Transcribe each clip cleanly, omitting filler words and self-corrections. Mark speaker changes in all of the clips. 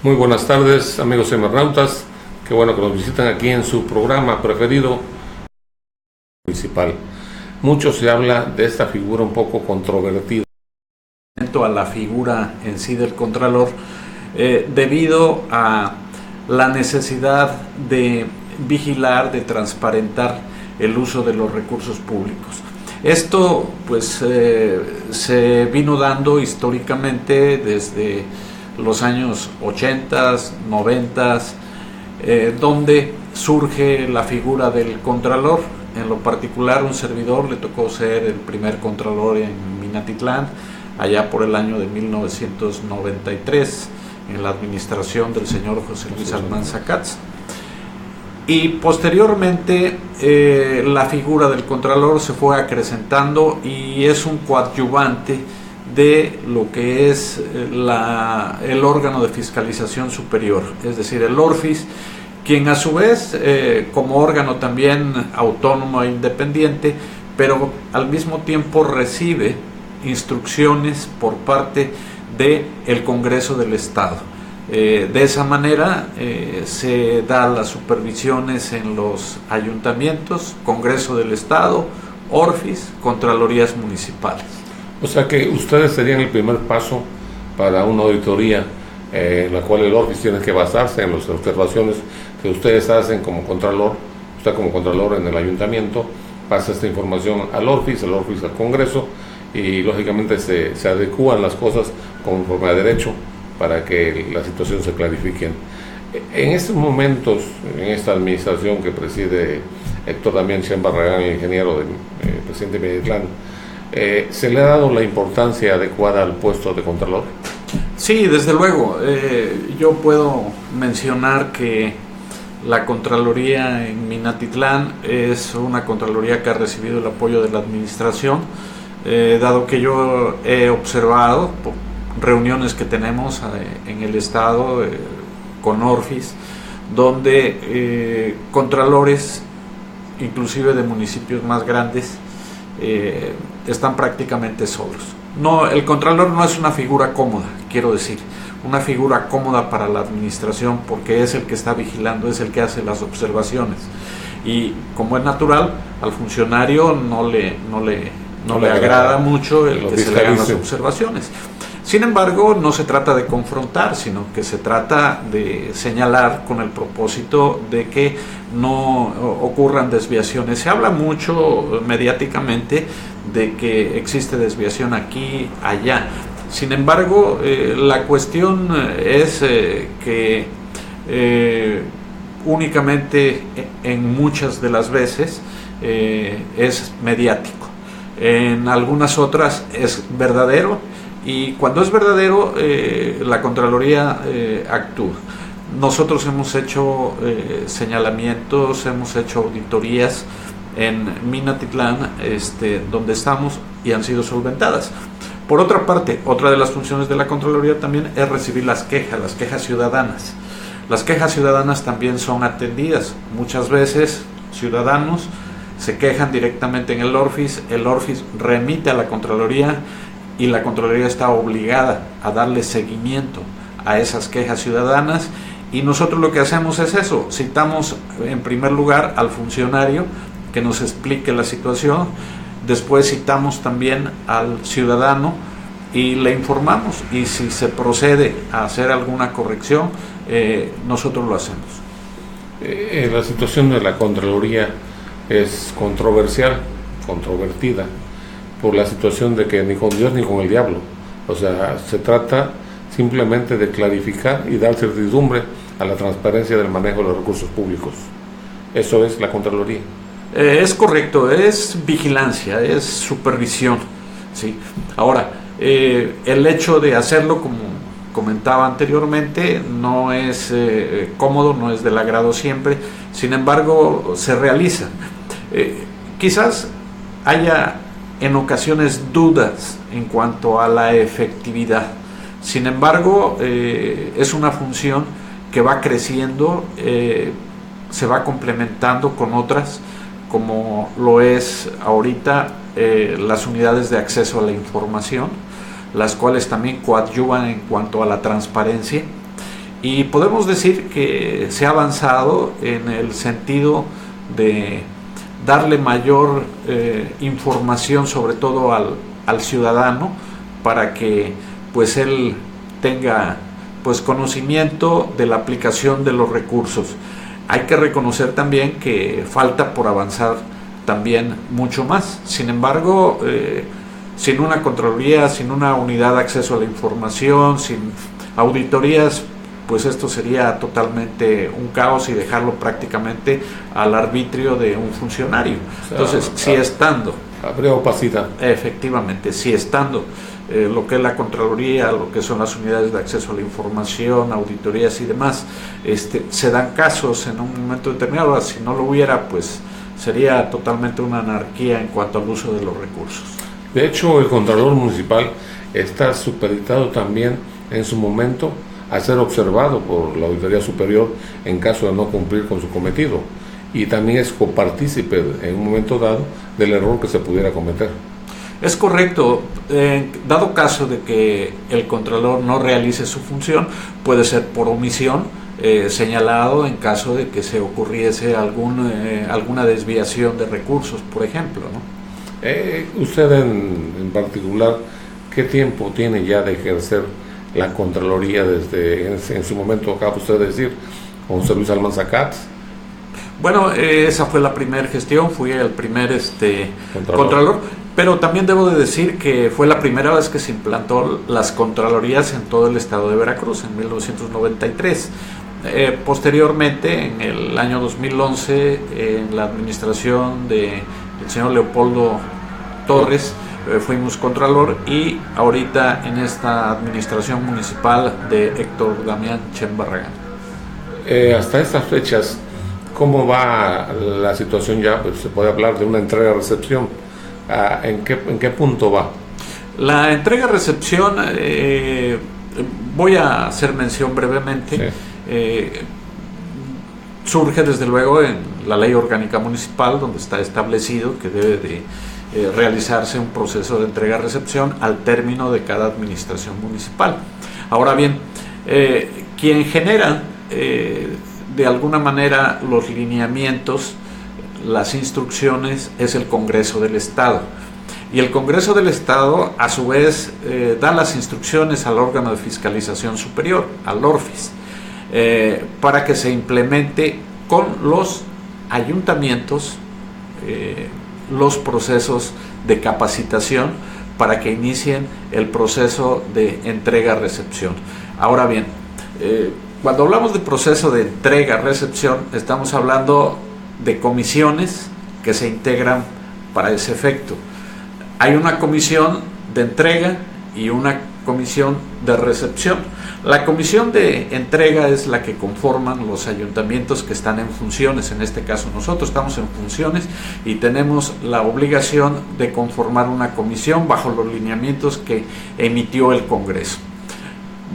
Speaker 1: Muy buenas tardes, amigos semernautas. Qué bueno que nos visitan aquí en su programa preferido municipal. Mucho se habla de esta figura un poco controvertida.
Speaker 2: A la figura en sí del Contralor, debido a la necesidad de vigilar, de transparentar el uso de los recursos públicos. Esto pues se vino dando históricamente desde los años 80, 90, donde surge la figura del Contralor. En lo particular, un servidor le tocó ser el primer Contralor en Minatitlán, allá por el año de 1993, en la administración del señor José Luis Almanza Katz. Y posteriormente la figura del Contralor se fue acrecentando y es un coadyuvante de lo que es el órgano de fiscalización superior, es decir, el ORFIS, quien a su vez, como órgano también autónomo e independiente, pero al mismo tiempo recibe instrucciones por parte del Congreso del Estado. De esa manera se dan las supervisiones en los ayuntamientos, Congreso del Estado, ORFIS, Contralorías Municipales.
Speaker 1: O sea que ustedes serían el primer paso para una auditoría en la cual el ORFIS tiene que basarse en las observaciones que ustedes hacen como Contralor. Usted como Contralor en el ayuntamiento pasa esta información al ORFIS, el ORFIS al Congreso, y lógicamente se adecúan las cosas conforme a derecho para que la situación se clarifique. En estos momentos, en esta administración que preside Héctor Damián Chen Barragán, el ingeniero del presidente de Minatitlán, ¿se le ha dado la importancia adecuada al puesto de Contralor?
Speaker 2: Sí, desde luego. Yo puedo mencionar que la Contraloría en Minatitlán es una Contraloría que ha recibido el apoyo de la administración, dado que yo he observado reuniones que tenemos en el Estado con ORFIS, donde contralores, inclusive de municipios más grandes, están prácticamente solos. No, el Contralor no es una figura cómoda, quiero decir, una figura cómoda para la administración, porque es el que está vigilando, es el que hace las observaciones, y como es natural, al funcionario no le agrada mucho el que se le hagan las observaciones. Sin embargo, no se trata de confrontar, sino que se trata de señalar con el propósito de que no ocurran desviaciones. Se habla mucho mediáticamente de que existe desviación aquí, allá. Sin embargo, la cuestión es que únicamente en muchas de las veces es mediático. En algunas otras es verdadero. Y cuando es verdadero, la Contraloría actúa. Nosotros hemos hecho señalamientos, hemos hecho auditorías en Minatitlán, donde estamos, y han sido solventadas. Por otra parte, otra de las funciones de la Contraloría también es recibir las quejas ciudadanas. Las quejas ciudadanas también son atendidas. Muchas veces ciudadanos se quejan directamente en el ORFIS remite a la Contraloría, y la Contraloría está obligada a darle seguimiento a esas quejas ciudadanas, y nosotros lo que hacemos es eso: citamos en primer lugar al funcionario que nos explique la situación, después citamos también al ciudadano y le informamos, y si se procede a hacer alguna corrección, nosotros lo hacemos.
Speaker 1: La situación de la Contraloría es controvertida por la situación de que ni con Dios ni con el diablo. O sea, se trata simplemente de clarificar y dar certidumbre a la transparencia del manejo de los recursos públicos. Eso es la Contraloría.
Speaker 2: Es correcto, es vigilancia, es supervisión, ¿sí? Ahora, el hecho de hacerlo, como comentaba anteriormente, no es cómodo, no es del agrado siempre. Sin embargo, se realiza. Quizás haya en ocasiones dudas en cuanto a la efectividad. Sin embargo, es una función que va creciendo, se va complementando con otras, como lo es ahorita las unidades de acceso a la información, las cuales también coadyuvan en cuanto a la transparencia, Y podemos decir que se ha avanzado en el sentido de darle mayor información, sobre todo al ciudadano, para que pues él tenga pues conocimiento de la aplicación de los recursos. Hay que reconocer también que falta por avanzar también mucho más. Sin embargo, sin una Contraloría, sin una unidad de acceso a la información, sin auditorías, pues esto sería totalmente un caos y dejarlo prácticamente al arbitrio de un funcionario. Entonces, si estando...
Speaker 1: Habría opacidad.
Speaker 2: Efectivamente, si estando lo que es la Contraloría, lo que son las unidades de acceso a la información, auditorías y demás, se dan casos en un momento determinado. Si no lo hubiera, pues sería totalmente una anarquía en cuanto al uso de los recursos.
Speaker 1: De hecho, el Contralor Municipal está supeditado también en su momento a ser observado por la Auditoría Superior en caso de no cumplir con su cometido, y también es copartícipe en un momento dado del error que se pudiera cometer.
Speaker 2: Es correcto. Dado caso de que el Contralor no realice su función, puede ser por omisión señalado en caso de que se ocurriese alguna desviación de recursos, por ejemplo, ¿no?
Speaker 1: Usted en particular, ¿qué tiempo tiene ya de ejercer la Contraloría? Desde en su momento, acaba usted de decir, con José Luis Almanza Katz.
Speaker 2: Bueno, esa fue la primera gestión, fui el primer Contralor, pero también debo de decir que fue la primera vez que se implantó las Contralorías en todo el estado de Veracruz, en 1993. Posteriormente, en el año 2011, en la administración del señor Leopoldo Torres, fuimos Contralor, y ahorita en esta administración municipal de Héctor Damián Chen Barragán.
Speaker 1: Hasta estas fechas, ¿cómo va la situación ya? Pues se puede hablar de una entrega-recepción. ¿En qué punto va?
Speaker 2: La entrega-recepción, voy a hacer mención brevemente. Sí. Surge desde luego en la Ley Orgánica Municipal, donde está establecido que debe de realizarse un proceso de entrega-recepción al término de cada administración municipal. Ahora bien, quien genera de alguna manera los lineamientos, las instrucciones, es el Congreso del Estado. Y el Congreso del Estado, a su vez, da las instrucciones al órgano de fiscalización superior, al ORFIS, para que se implemente con los ayuntamientos los procesos de capacitación para que inicien el proceso de entrega-recepción. Ahora bien, cuando hablamos de proceso de entrega-recepción, estamos hablando de comisiones que se integran para ese efecto. Hay una comisión de entrega y una comisión de recepción. La comisión de entrega es la que conforman los ayuntamientos que están en funciones. En este caso nosotros estamos en funciones y tenemos la obligación de conformar una comisión bajo los lineamientos que emitió el Congreso,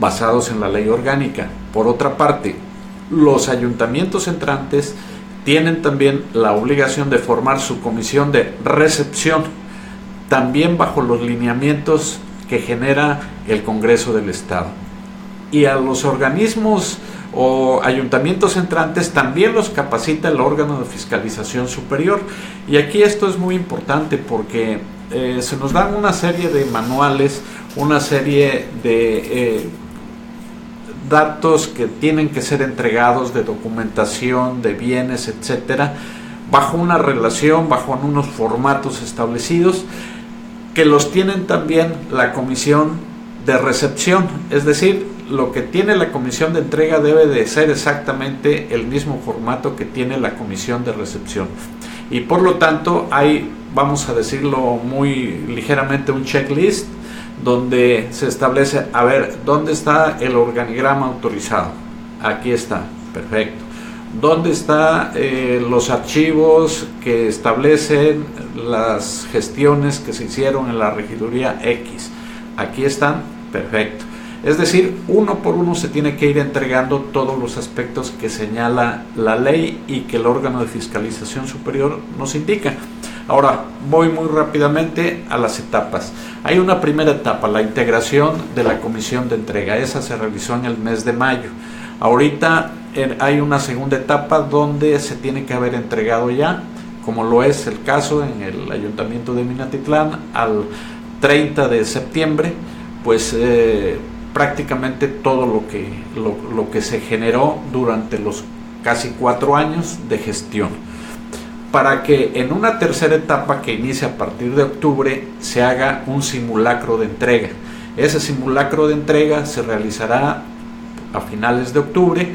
Speaker 2: basados en la ley orgánica. Por otra parte, los ayuntamientos entrantes tienen también la obligación de formar su comisión de recepción, también bajo los lineamientos que genera el Congreso del Estado. Y a los organismos o ayuntamientos entrantes también los capacita el órgano de fiscalización superior. Y aquí esto es muy importante porque se nos dan una serie de manuales, una serie de datos que tienen que ser entregados, de documentación, de bienes, etcétera, bajo una relación, bajo unos formatos establecidos, que los tienen también la comisión de recepción. Es decir, lo que tiene la comisión de entrega debe de ser exactamente el mismo formato que tiene la comisión de recepción. Y por lo tanto hay, vamos a decirlo muy ligeramente, un checklist donde se establece, a ver, ¿dónde está el organigrama autorizado? Aquí está, perfecto. ¿Dónde están los archivos que establecen las gestiones que se hicieron en la regiduría X? Aquí están, perfecto. Es decir, uno por uno se tiene que ir entregando todos los aspectos que señala la ley y que el órgano de fiscalización superior nos indica. Ahora, voy muy rápidamente a las etapas. Hay una primera etapa, la integración de la comisión de entrega. Esa se realizó en el mes de mayo. Ahorita hay una segunda etapa donde se tiene que haber entregado ya, como lo es el caso en el Ayuntamiento de Minatitlán, al 30 de septiembre, pues prácticamente todo lo que se generó durante los casi 4 años de gestión, para que en una tercera etapa que inicia a partir de octubre se haga un simulacro de entrega. Ese simulacro de entrega se realizará a finales de octubre,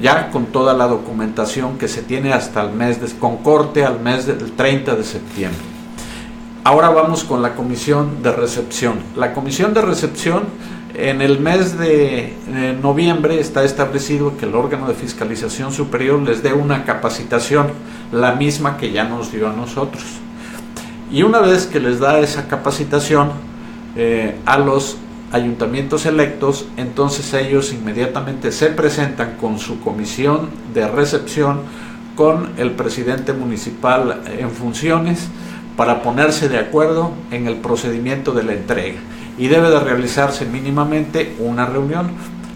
Speaker 2: ya con toda la documentación que se tiene hasta el mes, con corte al mes del 30 de septiembre. Ahora vamos con la comisión de recepción. La comisión de recepción, en el mes de noviembre está establecido que el órgano de fiscalización superior les dé una capacitación, la misma que ya nos dio a nosotros. Y una vez que les da esa capacitación a los ayuntamientos electos, entonces ellos inmediatamente se presentan con su comisión de recepción con el presidente municipal en funciones para ponerse de acuerdo en el procedimiento de la entrega, y debe de realizarse mínimamente una reunión.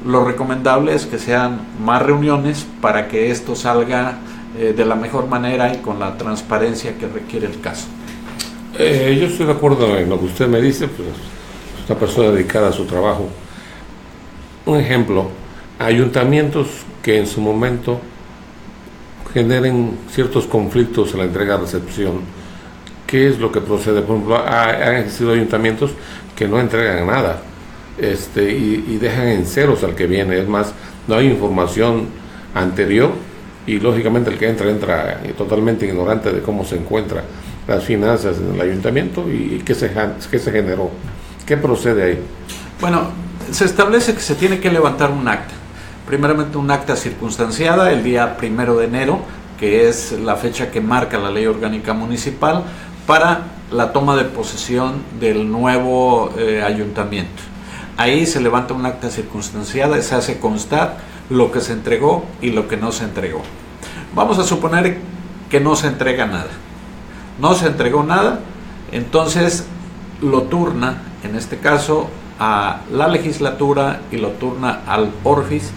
Speaker 2: Lo recomendable es que sean más reuniones para que esto salga de la mejor manera y con la transparencia que requiere el caso.
Speaker 1: Yo estoy de acuerdo en lo que usted me dice, pues una persona dedicada a su trabajo. Un ejemplo, ayuntamientos que en su momento generen ciertos conflictos en la entrega-recepción. ¿Qué es lo que procede? Por ejemplo, han existido ayuntamientos que no entregan nada y dejan en ceros al que viene. Es más, no hay información anterior y lógicamente el que entra totalmente ignorante de cómo se encuentran las finanzas en el ayuntamiento y qué se generó. ¿Qué procede ahí?
Speaker 2: Bueno, se establece que se tiene que levantar un acta. Primeramente un acta circunstanciada el día 1 de enero, que es la fecha que marca la Ley Orgánica Municipal, para la toma de posesión del nuevo ayuntamiento. Ahí se levanta un acta circunstanciada, se hace constar lo que se entregó y lo que no se entregó. Vamos a suponer que no se entrega nada. No se entregó nada, entonces lo turna, en este caso, a la legislatura y lo turna al Orfis,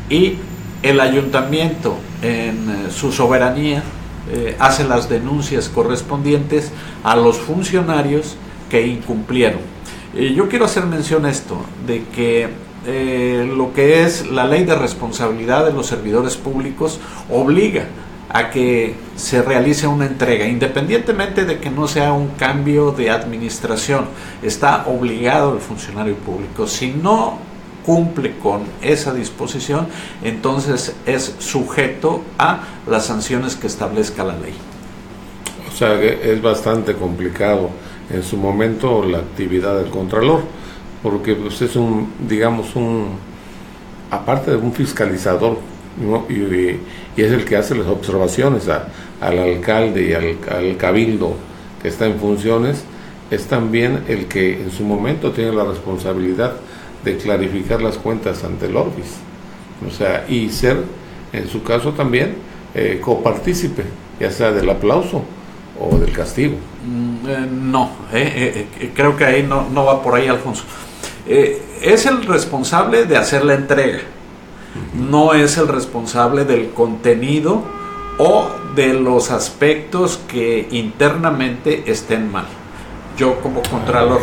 Speaker 2: y el ayuntamiento en su soberanía hace las denuncias correspondientes a los funcionarios que incumplieron. Yo quiero hacer mención a esto, de que lo que es la ley de responsabilidad de los servidores públicos obliga a que se realice una entrega, independientemente de que no sea un cambio de administración. Está obligado el funcionario público. Si no cumple con esa disposición, entonces es sujeto a las sanciones que establezca la ley.
Speaker 1: O sea que es bastante complicado en su momento la actividad del Contralor, porque pues es aparte de un fiscalizador, ¿no? y es el que hace las observaciones al alcalde y al cabildo que está en funciones, es también el que en su momento tiene la responsabilidad de clarificar las cuentas ante el Orfis, o sea, y ser en su caso también copartícipe, ya sea del aplauso o del castigo.
Speaker 2: No, creo que ahí no va por ahí, Alfonso. Es el responsable de hacer la entrega, no es el responsable del contenido o de los aspectos que internamente estén mal. Yo como Contralor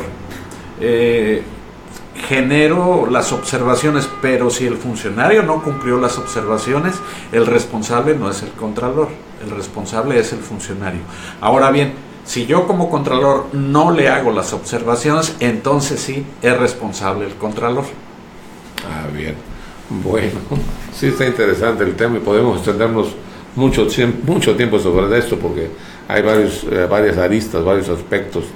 Speaker 2: genero las observaciones, pero si el funcionario no cumplió las observaciones, el responsable no es el Contralor, el responsable es el funcionario. Ahora bien, si yo como Contralor no le hago las observaciones, entonces sí es responsable el Contralor.
Speaker 1: Ah, bien. Bueno, sí está interesante el tema y podemos extendernos mucho tiempo sobre esto, porque hay varias aristas, varios aspectos,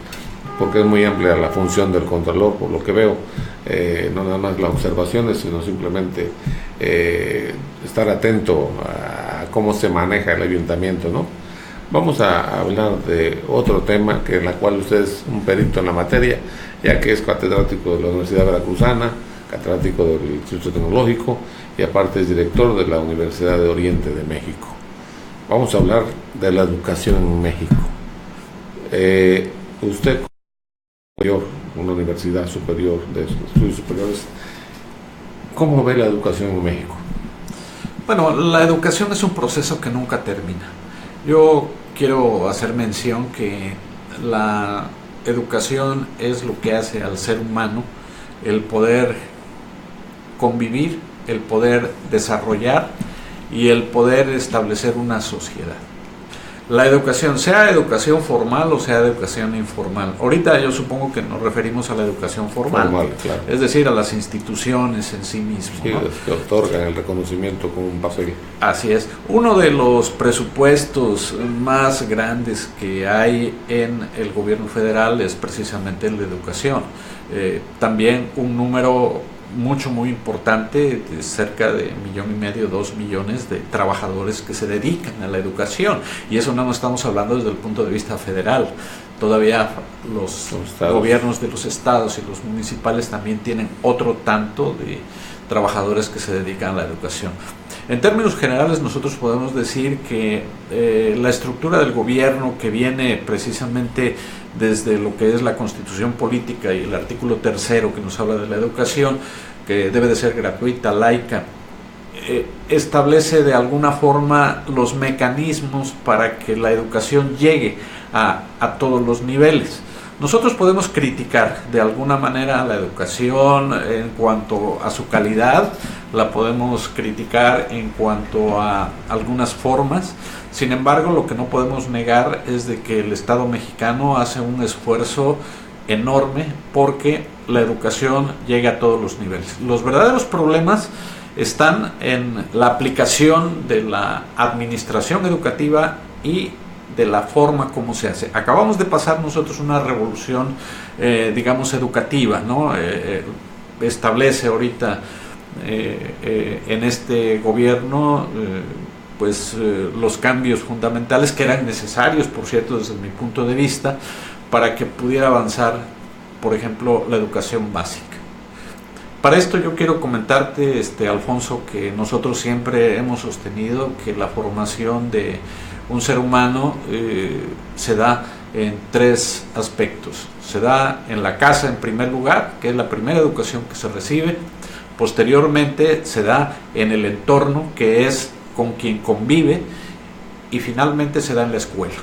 Speaker 1: porque es muy amplia la función del Contralor, por lo que veo, no nada más las observaciones, sino simplemente estar atento a cómo se maneja el ayuntamiento, ¿no? Vamos a hablar de otro tema, que en la cual usted es un perito en la materia, ya que es catedrático de la Universidad Veracruzana, catedrático del Instituto Tecnológico y aparte es director de la Universidad de Oriente de México. Vamos a hablar de la educación en México. Usted, una universidad superior de estudios superiores, ¿cómo ve la educación en México?
Speaker 2: Bueno, la educación es un proceso que nunca termina. Yo quiero hacer mención que la educación es lo que hace al ser humano el poder convivir, el poder desarrollar y el poder establecer una sociedad. La educación, sea educación formal o sea educación informal. Ahorita yo supongo que nos referimos a la educación formal,
Speaker 1: claro.
Speaker 2: Es decir, a las instituciones en sí mismas,
Speaker 1: sí,
Speaker 2: ¿no?
Speaker 1: Que otorgan el reconocimiento con un papel.
Speaker 2: Así es. Uno de los presupuestos más grandes que hay en el gobierno federal es precisamente el de educación. También un número muy importante, de cerca de 1,5 millones, 2 millones de trabajadores que se dedican a la educación, y eso no estamos hablando desde el punto de vista federal. Todavía los gobiernos de los estados y los municipales también tienen otro tanto de trabajadores que se dedican a la educación. En términos generales, nosotros podemos decir que la estructura del gobierno, que viene precisamente desde lo que es la Constitución política y el artículo 3 que nos habla de la educación, que debe de ser gratuita, laica, establece de alguna forma los mecanismos para que la educación llegue a todos los niveles. Nosotros podemos criticar de alguna manera la educación en cuanto a su calidad, la podemos criticar en cuanto a algunas formas. Sin embargo, lo que no podemos negar es de que el Estado mexicano hace un esfuerzo enorme porque la educación llegue a todos los niveles. Los verdaderos problemas están en la aplicación de la administración educativa y de la forma como se hace. Acabamos de pasar nosotros una revolución, digamos, educativa, ¿no? Establece ahorita en este gobierno los cambios fundamentales que eran necesarios, por cierto, desde mi punto de vista, para que pudiera avanzar, por ejemplo, la educación básica. Para esto yo quiero comentarte, Alfonso, que nosotros siempre hemos sostenido que la formación de un ser humano se da en 3 aspectos. Se da en la casa en primer lugar, que es la primera educación que se recibe. Posteriormente se da en el entorno, que es con quien convive, y finalmente se da en la escuela.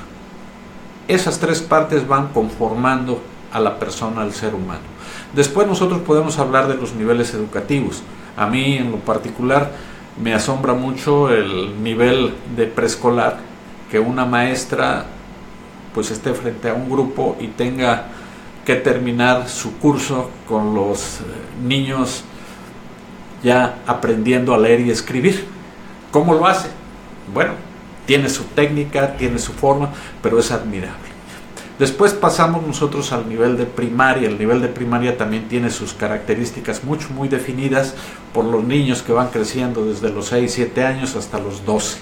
Speaker 2: Esas 3 partes van conformando a la persona, al ser humano. Después nosotros podemos hablar de los niveles educativos. A mí en lo particular me asombra mucho el nivel de preescolar, que una maestra pues esté frente a un grupo y tenga que terminar su curso con los niños ya aprendiendo a leer y escribir. ¿Cómo lo hace? Bueno, tiene su técnica, tiene su forma, pero es admirable. Después pasamos nosotros al nivel de primaria. El nivel de primaria también tiene sus características muy definidas por los niños que van creciendo desde los 6, 7 años hasta los 12.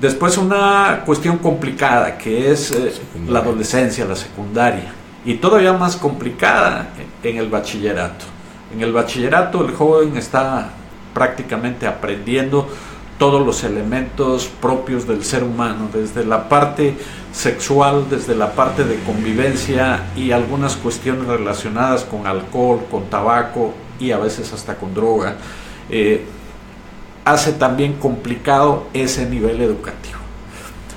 Speaker 2: Después una cuestión complicada que es la adolescencia, la secundaria, y todavía más complicada en el bachillerato. En el bachillerato el joven está prácticamente aprendiendo todos los elementos propios del ser humano, desde la parte sexual, desde la parte de convivencia y algunas cuestiones relacionadas con alcohol, con tabaco y a veces hasta con droga. Hace también complicado ese nivel educativo.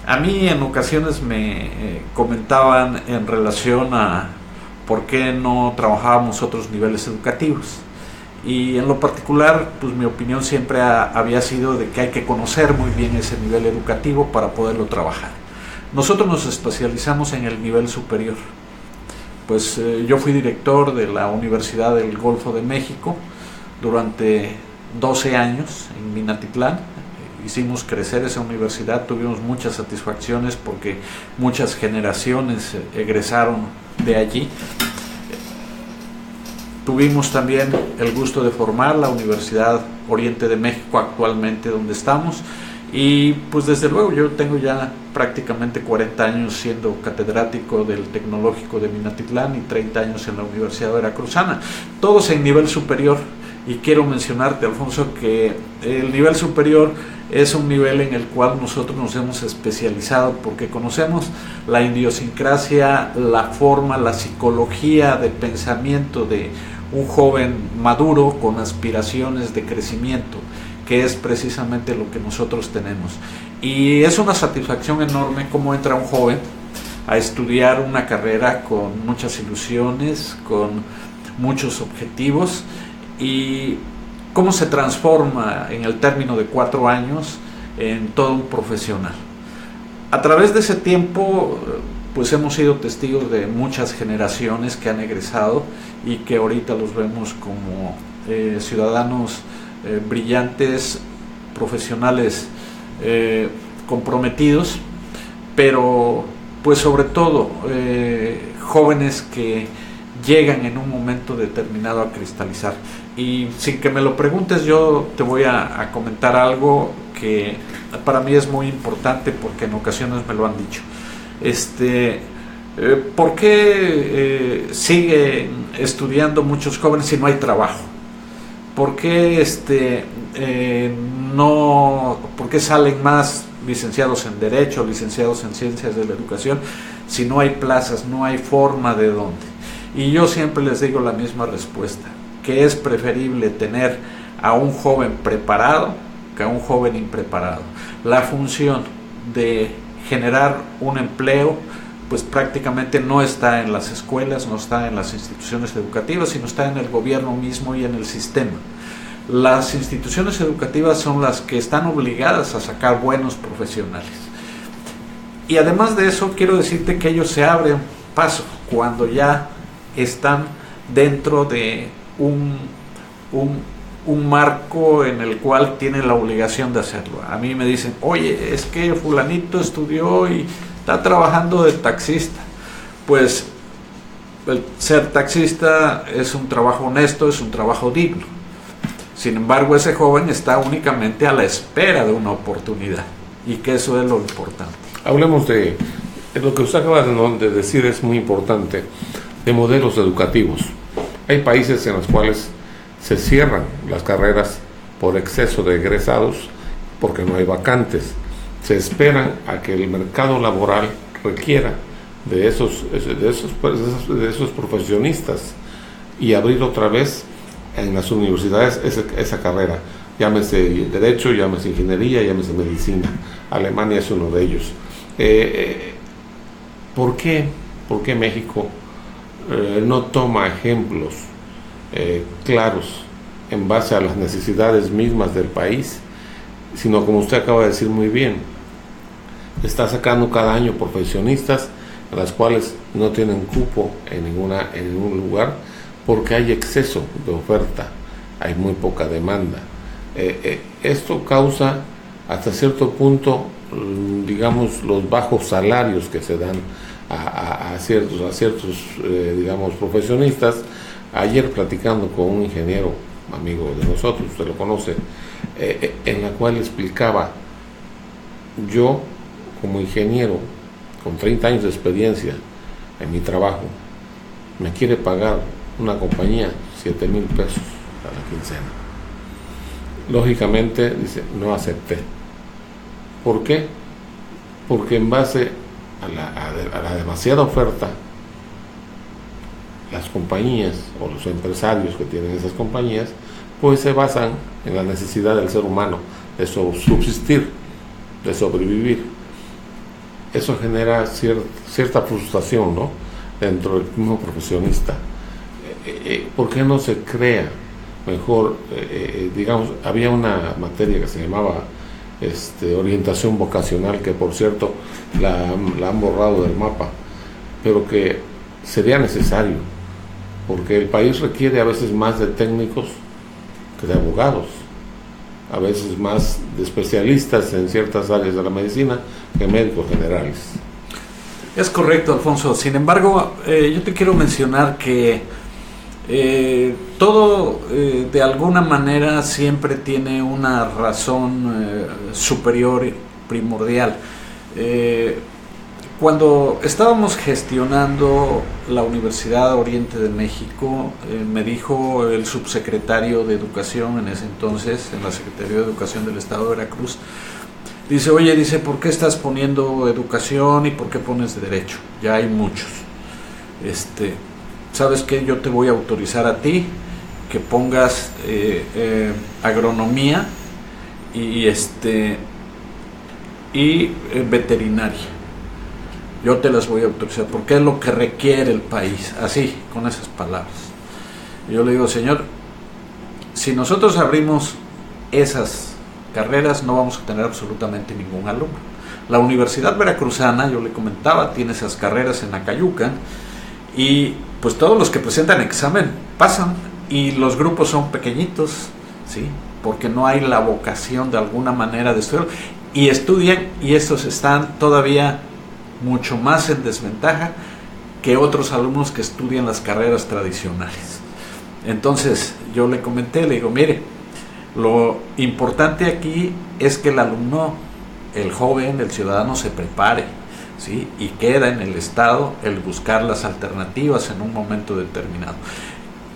Speaker 2: A mí en ocasiones me comentaban en relación a por qué no trabajábamos otros niveles educativos. Y en lo particular, pues mi opinión siempre había sido de que hay que conocer muy bien ese nivel educativo para poderlo trabajar. Nosotros nos especializamos en el nivel superior. Pues yo fui director de la Universidad del Golfo de México durante 12 años en Minatitlán. Hicimos crecer esa universidad, tuvimos muchas satisfacciones porque muchas generaciones egresaron de allí. Tuvimos también el gusto de formar la Universidad Oriente de México, actualmente donde estamos, y pues desde luego yo tengo ya prácticamente 40 años siendo catedrático del Tecnológico de Minatitlán y 30 años en la Universidad Veracruzana, todos en nivel superior. Y quiero mencionarte, Alfonso, que el nivel superior es un nivel en el cual nosotros nos hemos especializado porque conocemos la idiosincrasia, la forma, la psicología de pensamiento de un joven maduro con aspiraciones de crecimiento. que es precisamente lo que nosotros tenemos. Y es una satisfacción enorme cómo entra un joven a estudiar una carrera con muchas ilusiones, con muchos objetivos, y cómo se transforma en el término de 4 años en todo un profesional. A través de ese tiempo, pues hemos sido testigos de muchas generaciones que han egresado y que ahorita los vemos como ciudadanos brillantes, profesionales comprometidos, pero pues sobre todo jóvenes que llegan en un momento determinado a cristalizar. Y sin que me lo preguntes, yo te voy a comentar algo que para mí es muy importante, porque en ocasiones me lo han dicho. ¿Por qué siguen estudiando muchos jóvenes si no hay trabajo? ¿Por qué por qué salen más licenciados en Derecho, licenciados en Ciencias de la Educación, si no hay plazas, no hay forma de dónde? Y yo siempre les digo la misma respuesta, que es preferible tener a un joven preparado que a un joven impreparado. La función de generar un empleo pues prácticamente no está en las escuelas, no está en las instituciones educativas, sino está en el gobierno mismo y en el sistema. Las instituciones educativas son las que están obligadas a sacar buenos profesionales. Y además de eso, quiero decirte que ellos se abren paso cuando ya están dentro de un marco en el cual tienen la obligación de hacerlo. A mí me dicen, oye, es que fulanito estudió y está trabajando de taxista. Pues el ser taxista es un trabajo honesto, es un trabajo digno. Sin embargo, ese joven está únicamente a la espera de una oportunidad, y que eso es lo importante.
Speaker 1: Hablemos de lo que usted acaba de decir, es muy importante, de modelos educativos. Hay países en los cuales se cierran las carreras por exceso de egresados porque no hay vacantes. Se esperan a que el mercado laboral requiera de esos profesionistas y abrir otra vez en las universidades esa carrera. Llámese Derecho, llámese Ingeniería, llámese Medicina. Alemania es uno de ellos. ¿Por qué México no toma ejemplos claros en base a las necesidades mismas del país, sino, como usted acaba de decir muy bien, está sacando cada año profesionistas a las cuales no tienen cupo en ningún lugar, porque hay exceso de oferta, hay muy poca demanda? Esto causa hasta cierto punto, digamos, los bajos salarios que se dan a ciertos digamos, profesionistas. Ayer, platicando con un ingeniero amigo de nosotros, usted lo conoce, en la cual explicaba: yo como ingeniero con 30 años de experiencia en mi trabajo, me quiere pagar una compañía 7,000 pesos a la quincena. Lógicamente, dice, no acepté. ¿Por qué? Porque en base a la demasiada oferta, las compañías o los empresarios que tienen esas compañías pues se basan en la necesidad del ser humano de subsistir, de sobrevivir. Eso genera cierta frustración, ¿no?, dentro del mismo profesionista. ¿Por qué no se crea mejor, digamos, había una materia que se llamaba orientación vocacional, que por cierto la han borrado del mapa, pero que sería necesario, porque el país requiere a veces más de técnicos que de abogados, a veces más de especialistas en ciertas áreas de la medicina que médicos generales.
Speaker 2: Es correcto, Alfonso. Sin embargo, yo te quiero mencionar que todo de alguna manera siempre tiene una razón superior, primordial. Cuando estábamos gestionando la Universidad Oriente de México, me dijo el subsecretario de Educación en ese entonces, en la Secretaría de Educación del Estado de Veracruz, dice, oye, dice, ¿por qué estás poniendo educación y por qué pones derecho? Ya hay muchos. ¿Sabes qué? Yo te voy a autorizar a ti que pongas agronomía y veterinaria. Yo te las voy a autorizar porque es lo que requiere el país, así, con esas palabras. Yo le digo, señor, si nosotros abrimos esas carreras no vamos a tener absolutamente ningún alumno. La Universidad Veracruzana, yo le comentaba, tiene esas carreras en Acayucan y pues todos los que presentan examen pasan y los grupos son pequeñitos, ¿sí? Porque no hay la vocación de alguna manera de estudiar y estudian y estos están todavía mucho más en desventaja que otros alumnos que estudian las carreras tradicionales. Entonces yo le comenté, le digo, mire, lo importante aquí es que el alumno, el joven, el ciudadano se prepare, ¿sí? Y queda en el Estado el buscar las alternativas en un momento determinado.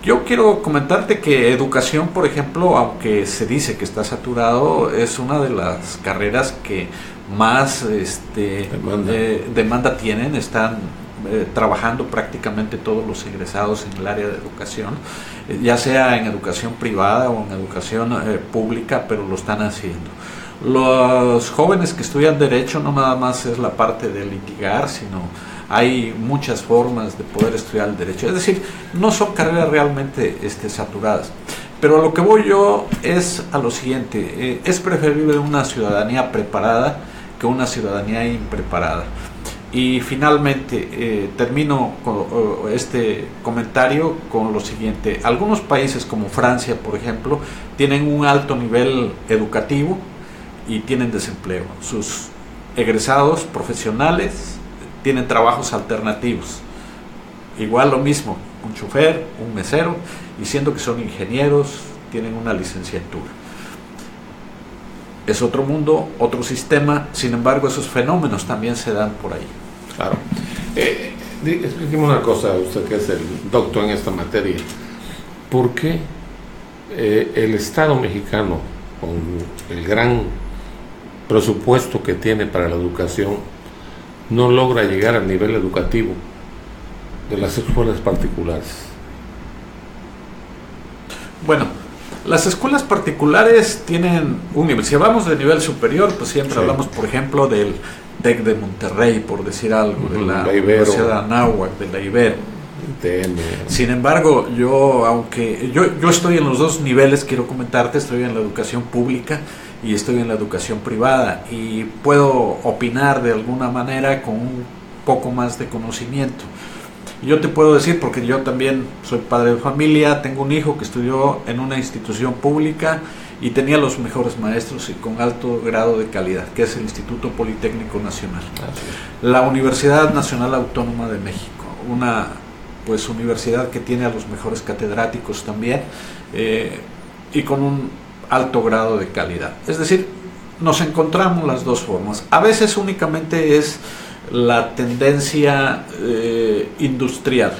Speaker 2: Yo quiero comentarte que educación, por ejemplo, aunque se dice que está saturado, es una de las carreras que más demanda tienen. Están trabajando prácticamente todos los egresados en el área de educación, ya sea en educación privada o en educación pública, pero lo están haciendo. Los jóvenes que estudian Derecho no nada más es la parte de litigar, sino hay muchas formas de poder estudiar el Derecho. Es decir, no son carreras realmente saturadas. Pero a lo que voy yo es a lo siguiente, es preferible una ciudadanía preparada que una ciudadanía impreparada. Y finalmente termino con este comentario con lo siguiente. Algunos países como Francia, por ejemplo, tienen un alto nivel educativo y tienen desempleo. Sus egresados profesionales tienen trabajos alternativos. Igual lo mismo, un chofer, un mesero, y siendo que son ingenieros, tienen una licenciatura. Es otro mundo, otro sistema, sin embargo esos fenómenos también se dan por ahí.
Speaker 1: Claro. Explíqueme una cosa, usted que es el doctor en esta materia. ¿Por qué el Estado mexicano, con el gran presupuesto que tiene para la educación, no logra llegar al nivel educativo de las escuelas particulares?
Speaker 2: Bueno, las escuelas particulares tienen un nivel. Si hablamos de nivel superior, pues siempre hablamos, por ejemplo, del TEC de Monterrey, por decir algo, de la Universidad de Anáhuac, de la Ibero. Sin embargo, aunque yo estoy en los dos niveles, quiero comentarte, estoy en la educación pública y estoy en la educación privada y puedo opinar de alguna manera con un poco más de conocimiento. Yo te puedo decir, porque yo también soy padre de familia, tengo un hijo que estudió en una institución pública y tenía los mejores maestros y con alto grado de calidad, que es el Instituto Politécnico Nacional. La Universidad Nacional Autónoma de México, una universidad que tiene a los mejores catedráticos también y con un alto grado de calidad. Es decir, nos encontramos las dos formas. A veces únicamente es la tendencia industrial.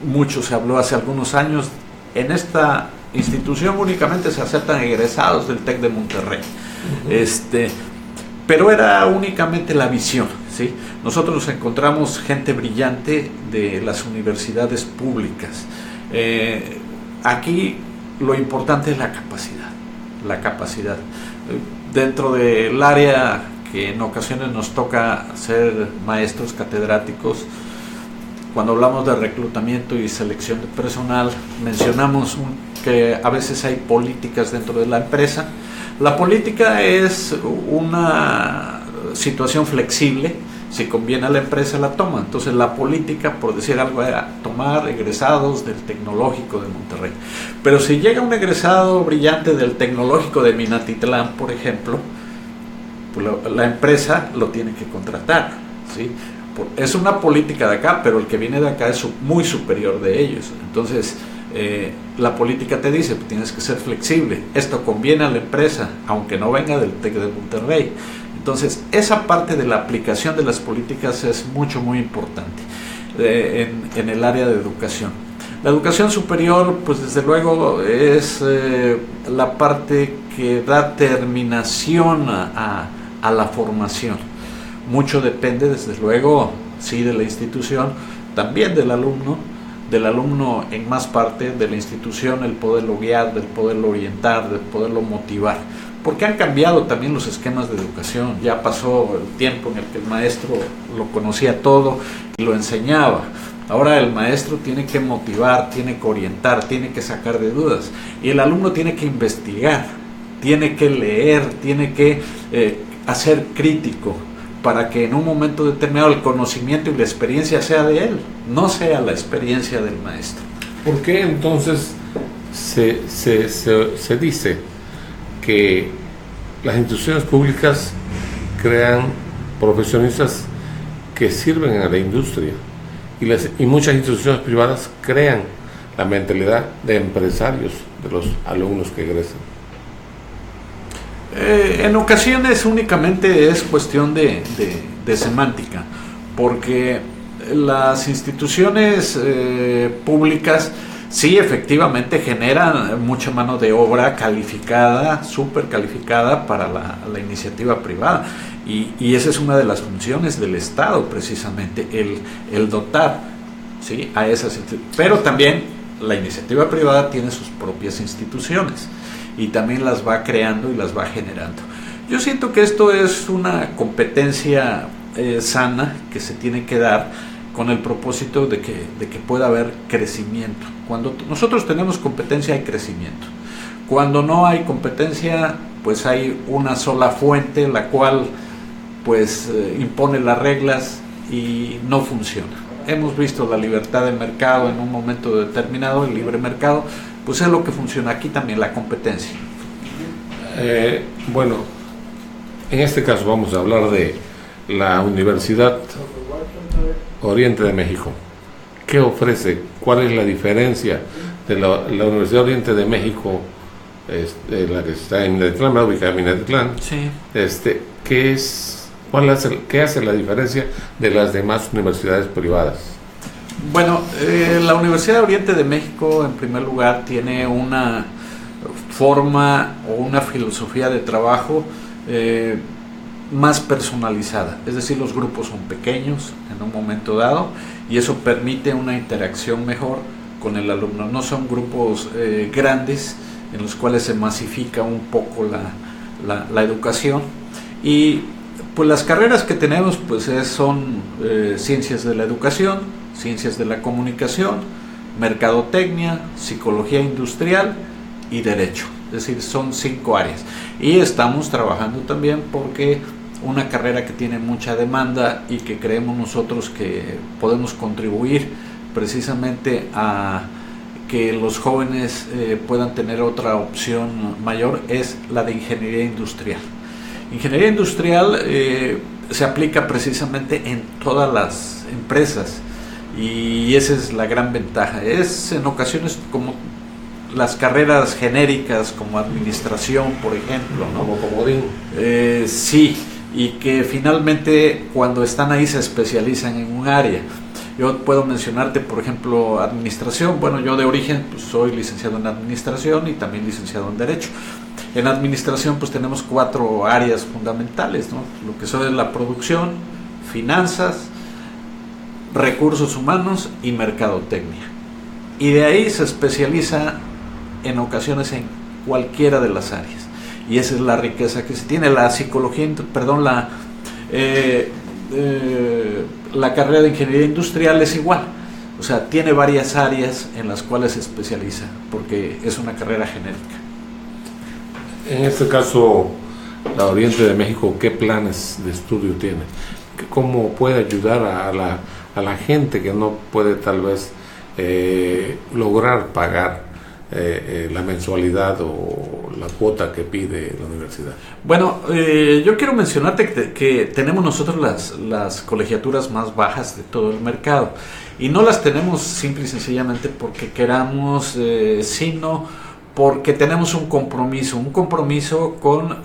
Speaker 2: Mucho se habló hace algunos años, en esta institución únicamente se aceptan egresados del TEC de Monterrey. Pero era únicamente la visión, ¿sí? Nosotros nos encontramos gente brillante de las universidades públicas. Aquí lo importante es la capacidad. Dentro del área que en ocasiones nos toca ser maestros catedráticos, cuando hablamos de reclutamiento y selección de personal, mencionamos que a veces hay políticas dentro de la empresa. La política es una situación flexible, si conviene a la empresa la toma. Entonces la política, por decir algo, era tomar egresados del Tecnológico de Monterrey. Pero si llega un egresado brillante del Tecnológico de Minatitlán, por ejemplo, pues la empresa lo tiene que contratar, ¿sí? Es una política de acá, pero el que viene de acá es muy superior de ellos. Entonces la política te dice, pues tienes que ser flexible, esto conviene a la empresa, aunque no venga del TEC de Monterrey. Entonces esa parte de la aplicación de las políticas es muy importante en el área de educación. La educación superior, pues desde luego es la parte que da terminación a la formación. Mucho depende, desde luego, sí, de la institución, también del alumno en más parte de la institución, el poderlo guiar, del poderlo orientar, del poderlo motivar. porque han cambiado también los esquemas de educación. Ya pasó el tiempo en el que el maestro lo conocía todo y lo enseñaba. Ahora el maestro tiene que motivar, tiene que orientar, tiene que sacar de dudas, y el alumno tiene que investigar, tiene que leer, tiene que hacer crítico, para que en un momento determinado el conocimiento y la experiencia sea de él, no sea la experiencia del maestro.
Speaker 1: ¿Por qué entonces se dice que las instituciones públicas crean profesionistas que sirven a la industria y muchas instituciones privadas crean la mentalidad de empresarios de los alumnos que egresan?
Speaker 2: En ocasiones únicamente es cuestión de semántica, porque las instituciones públicas sí efectivamente generan mucha mano de obra calificada, súper calificada para la iniciativa privada, y esa es una de las funciones del Estado, precisamente, el dotar, ¿sí?, a esas instituciones. Pero también la iniciativa privada tiene sus propias instituciones y también las va creando y las va generando. Yo siento que esto es una competencia sana que se tiene que dar con el propósito de que pueda haber crecimiento. Cuando nosotros tenemos competencia hay crecimiento. Cuando no hay competencia, pues hay una sola fuente, la cual pues impone las reglas y no funciona. Hemos visto la libertad de mercado en un momento determinado, el libre mercado, pues es lo que funciona. Aquí también la competencia.
Speaker 1: Bueno, en este caso vamos a hablar de la Universidad Oriente de México. ¿Qué ofrece? ¿Cuál es la diferencia de la Universidad Oriente de México, la que está en Minatitlán, ubicada en Minatitlán?
Speaker 2: Sí.
Speaker 1: ¿Qué hace la diferencia de las demás universidades privadas?
Speaker 2: Bueno, la Universidad Oriente de México, en primer lugar, tiene una forma o una filosofía de trabajo más personalizada, es decir, los grupos son pequeños en un momento dado y eso permite una interacción mejor con el alumno. No son grupos grandes en los cuales se masifica un poco la educación, y pues las carreras que tenemos pues son ciencias de la educación, ciencias de la comunicación, mercadotecnia, psicología industrial y derecho. Es decir, son 5 áreas. Y estamos trabajando también porque una carrera que tiene mucha demanda y que creemos nosotros que podemos contribuir precisamente a que los jóvenes puedan tener otra opción mayor es la de ingeniería industrial. Ingeniería industrial se aplica precisamente en todas las empresas y esa es la gran ventaja. Es en ocasiones como las carreras genéricas como administración, por ejemplo, ¿no?
Speaker 1: Como comodín.
Speaker 2: Sí, y que finalmente cuando están ahí se especializan en un área. Yo puedo mencionarte, por ejemplo, administración. Bueno, yo de origen pues, soy licenciado en administración y también licenciado en derecho. En administración pues tenemos 4 áreas fundamentales, ¿no? Lo que son la producción, finanzas, recursos humanos y mercadotecnia. Y de ahí se especializa en ocasiones en cualquiera de las áreas. Y esa es la riqueza que se tiene. La psicología, la carrera de ingeniería industrial es igual. O sea, tiene varias áreas en las cuales se especializa, porque es una carrera genérica.
Speaker 1: En este caso, la Oriente de México, ¿qué planes de estudio tiene? ¿Cómo puede ayudar a la gente que no puede tal vez lograr pagar la mensualidad o la cuota que pide la universidad?
Speaker 2: Bueno, yo quiero mencionarte que tenemos nosotros las colegiaturas más bajas de todo el mercado, y no las tenemos simple y sencillamente porque queramos, sino porque tenemos un compromiso con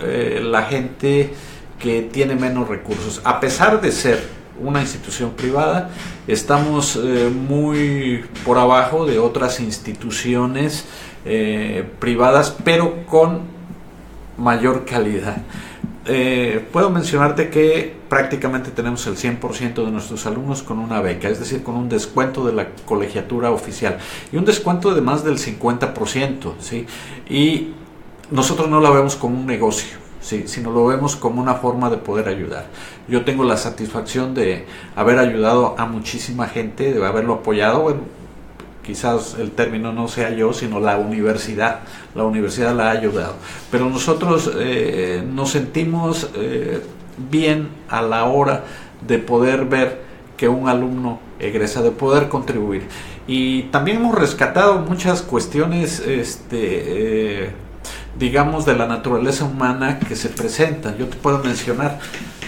Speaker 2: la gente que tiene menos recursos. A pesar de ser una institución privada, estamos muy por abajo de otras instituciones privadas, pero con mayor calidad. Puedo mencionarte que prácticamente tenemos el 100% de nuestros alumnos con una beca, es decir, con un descuento de la colegiatura oficial y un descuento de más del 50%, ¿sí? Y nosotros no la vemos como un negocio, sí, sino lo vemos como una forma de poder ayudar. Yo tengo la satisfacción de haber ayudado a muchísima gente, de haberlo apoyado. Bueno, quizás el término no sea yo, sino la universidad la ha ayudado. Pero nosotros nos sentimos bien a la hora de poder ver que un alumno egresa, de poder contribuir. Y también hemos rescatado muchas cuestiones, digamos, de la naturaleza humana que se presentan. Yo te puedo mencionar,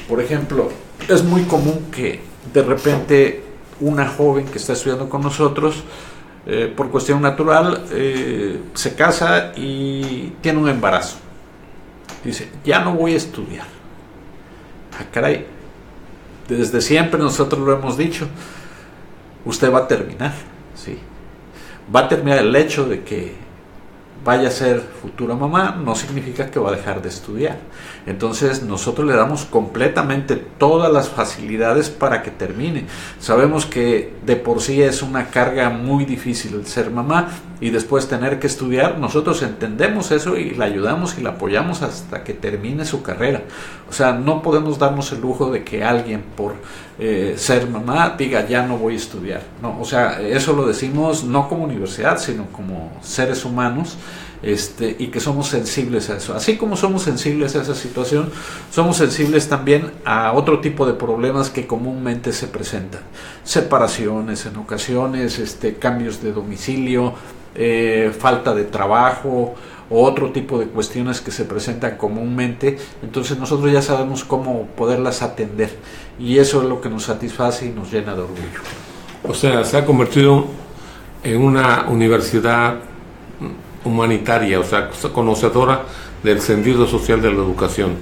Speaker 2: por ejemplo, es muy común que de repente una joven que está estudiando con nosotros, por cuestión natural, se casa y tiene un embarazo. Dice, ya no voy a estudiar. Ah, caray, desde siempre nosotros lo hemos dicho, usted va a terminar, ¿sí? Va a terminar. El hecho de que vaya a ser futura mamá no significa que va a dejar de estudiar. Entonces nosotros le damos completamente todas las facilidades para que termine. Sabemos que de por sí es una carga muy difícil el ser mamá y después tener que estudiar. Nosotros entendemos eso y la ayudamos y la apoyamos hasta que termine su carrera. O sea, no podemos darnos el lujo de que alguien por ser mamá diga ya no voy a estudiar. No, o sea, eso lo decimos no como universidad, sino como seres humanos, y que somos sensibles a eso. Así como somos sensibles a esa situación, somos sensibles también a otro tipo de problemas que comúnmente se presentan. Separaciones en ocasiones, cambios de domicilio, falta de trabajo o otro tipo de cuestiones que se presentan comúnmente. Entonces nosotros ya sabemos cómo poderlas atender y eso es lo que nos satisface y nos llena de orgullo.
Speaker 1: O sea, se ha convertido en una universidad humanitaria, o sea, conocedora del sentido social de la educación,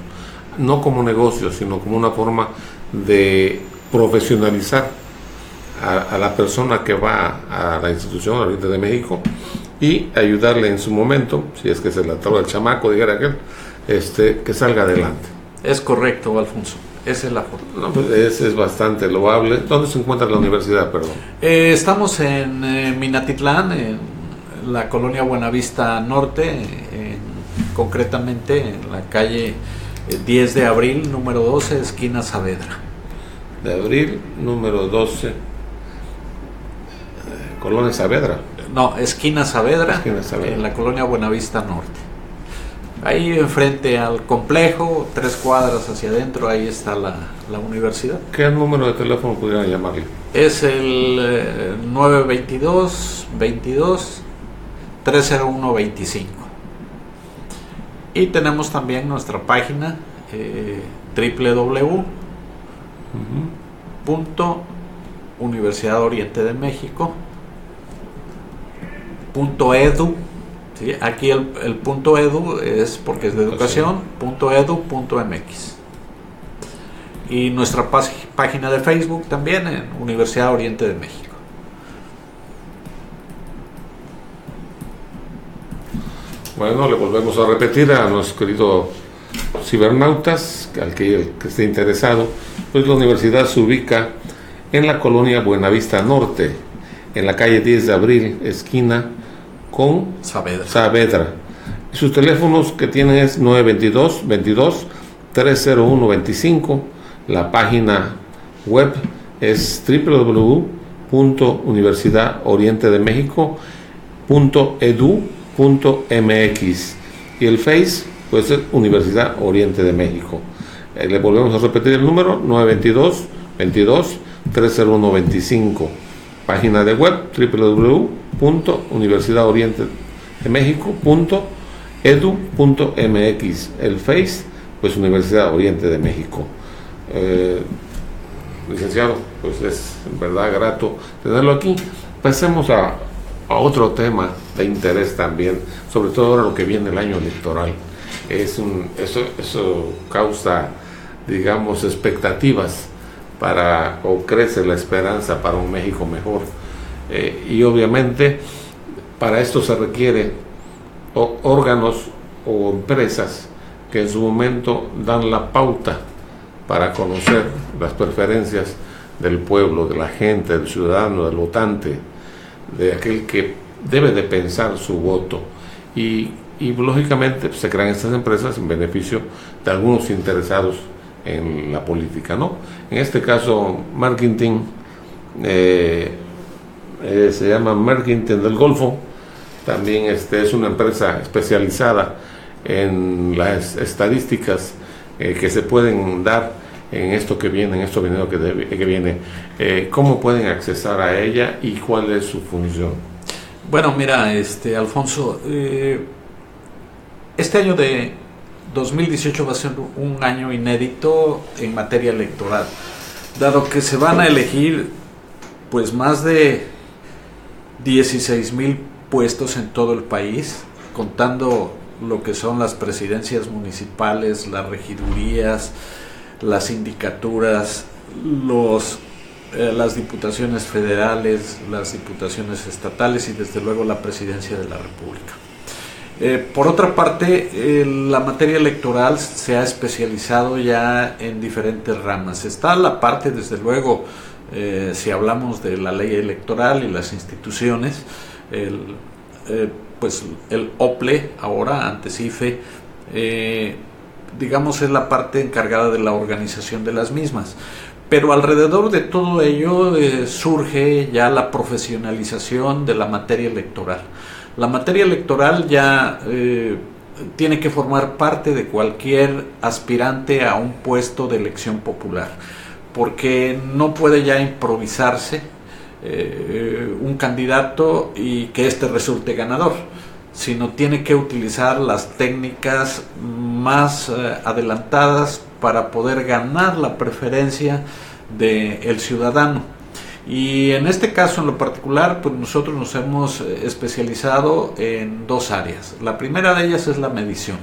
Speaker 1: no como negocio, sino como una forma de profesionalizar a la persona que va a la institución Oriente de México y ayudarle en su momento, si es que se le atora el chamaco, dijera aquel, que salga adelante.
Speaker 2: Es correcto, Alfonso. Esa es la forma.
Speaker 1: No, pues es bastante loable. ¿Dónde se encuentra la universidad, perdón?
Speaker 2: Estamos en Minatitlán, en la colonia Buenavista Norte, concretamente en la calle 10 de abril, número 12, esquina Saavedra.
Speaker 1: De abril, número 12, colonia Saavedra.
Speaker 2: No, esquina Saavedra,
Speaker 1: Esquina Saavedra,
Speaker 2: en la colonia Buenavista Norte. Ahí enfrente al complejo, 3 cuadras hacia adentro, ahí está la universidad.
Speaker 1: ¿Qué número de teléfono pudieran llamarle?
Speaker 2: Es el 922-22-301-25. Y tenemos también nuestra página www.universidadorientedemexico.edu. ¿Sí? Aquí el punto .edu es porque es de educación, .edu.mx. Y nuestra página de Facebook también en Universidad Oriente de México.
Speaker 1: Bueno, le volvemos a repetir a nuestros queridos cibernautas, al que esté interesado, pues la universidad se ubica en la colonia Buenavista Norte, en la calle 10 de abril, esquina con Saavedra. Y sus teléfonos que tienen es 922-22-301-25. La página web es www.universidadorientedemexico.edu.mx y el Face pues es Universidad Oriente de México. Le volvemos a repetir el número 922-22-301-25. Página de web www.universidadorientedemexico.edu.mx. El Face pues Universidad Oriente de México. Licenciado, pues es en verdad grato tenerlo aquí. Pasemos a otro tema de interés también, sobre todo ahora lo que viene el año electoral. Eso causa, digamos, expectativas o crece la esperanza para un México mejor. Y obviamente para esto se requiere órganos o empresas que en su momento dan la pauta para conocer las preferencias del pueblo, de la gente, del ciudadano, del votante, de aquel que debe de pensar su voto. Y y lógicamente pues, se crean estas empresas en beneficio de algunos interesados en la política, ¿no? En este caso, Marketing se llama Marketing del Golfo, también es una empresa especializada en las estadísticas que se pueden dar en esto que viene, en esto veneno que viene. ¿Cómo pueden accesar a ella y cuál es su función?
Speaker 2: Bueno, mira, Alfonso, este año de 2018 va a ser un año inédito en materia electoral, dado que se van a elegir pues más de 16,000 puestos en todo el país, contando lo que son las presidencias municipales, las regidurías, las sindicaturas, las diputaciones federales, las diputaciones estatales y desde luego la presidencia de la República. Por otra parte, la materia electoral se ha especializado ya en diferentes ramas. Está la parte, desde luego, si hablamos de la ley electoral y las instituciones, pues el OPLE, ahora antes IFE, digamos es la parte encargada de la organización de las mismas. Pero alrededor de todo ello surge ya la profesionalización de la materia electoral. La materia electoral ya tiene que formar parte de cualquier aspirante a un puesto de elección popular, porque no puede ya improvisarse un candidato y que éste resulte ganador, sino tiene que utilizar las técnicas más adelantadas para poder ganar la preferencia del ciudadano. Y en este caso en lo particular, pues nosotros nos hemos especializado en dos áreas. La primera de ellas es la medición.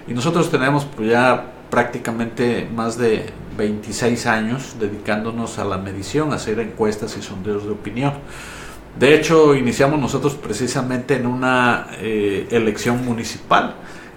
Speaker 2: Y nosotros tenemos pues ya prácticamente más de 26 años dedicándonos a la medición, a hacer encuestas y sondeos de opinión. De hecho, iniciamos nosotros precisamente en una elección municipal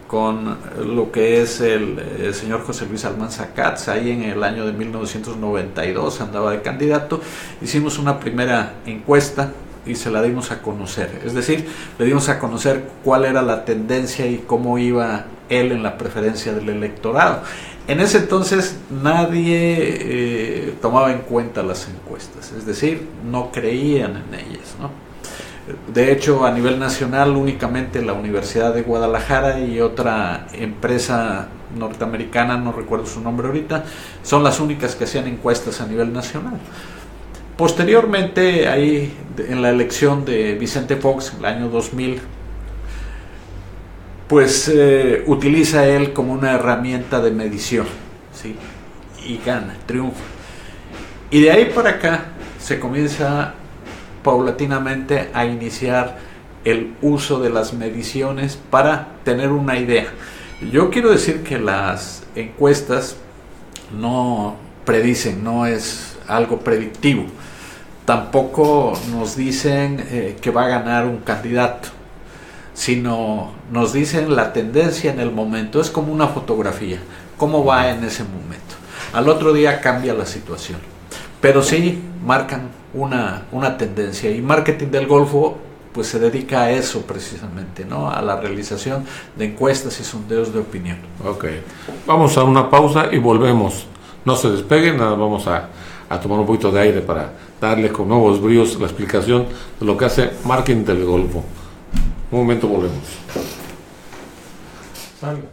Speaker 2: con lo que es el señor José Luis Almanza Katz, ahí en el año de 1992 andaba de candidato. Hicimos una primera encuesta y se la dimos a conocer, es decir, le dimos a conocer cuál era la tendencia y cómo iba él en la preferencia del electorado. En ese entonces nadie tomaba en cuenta las encuestas, es decir, no creían en ellas, ¿no? De hecho, a nivel nacional, únicamente la Universidad de Guadalajara y otra empresa norteamericana, no recuerdo su nombre ahorita, son las únicas que hacían encuestas a nivel nacional. Posteriormente, ahí en la elección de Vicente Fox, en el año 2000, pues utiliza él como una herramienta de medición, ¿sí? Y gana, triunfa. Y de ahí para acá se comienza paulatinamente a iniciar el uso de las mediciones para tener una idea. Yo quiero decir que las encuestas no predicen, no es algo predictivo. Tampoco nos dicen que va a ganar un candidato, sino nos dicen la tendencia en el momento. Es como una fotografía, cómo va en ese momento. Al otro día cambia la situación, pero sí marcan una tendencia, y Marketing del Golfo pues se dedica a eso precisamente, ¿no? A la realización de encuestas y sondeos de opinión.
Speaker 1: Ok, vamos a una pausa y volvemos. No se despeguen, nada, vamos a tomar un poquito de aire para darle con nuevos bríos la explicación de lo que hace Marketing del Golfo. Un momento, volvemos. Salga.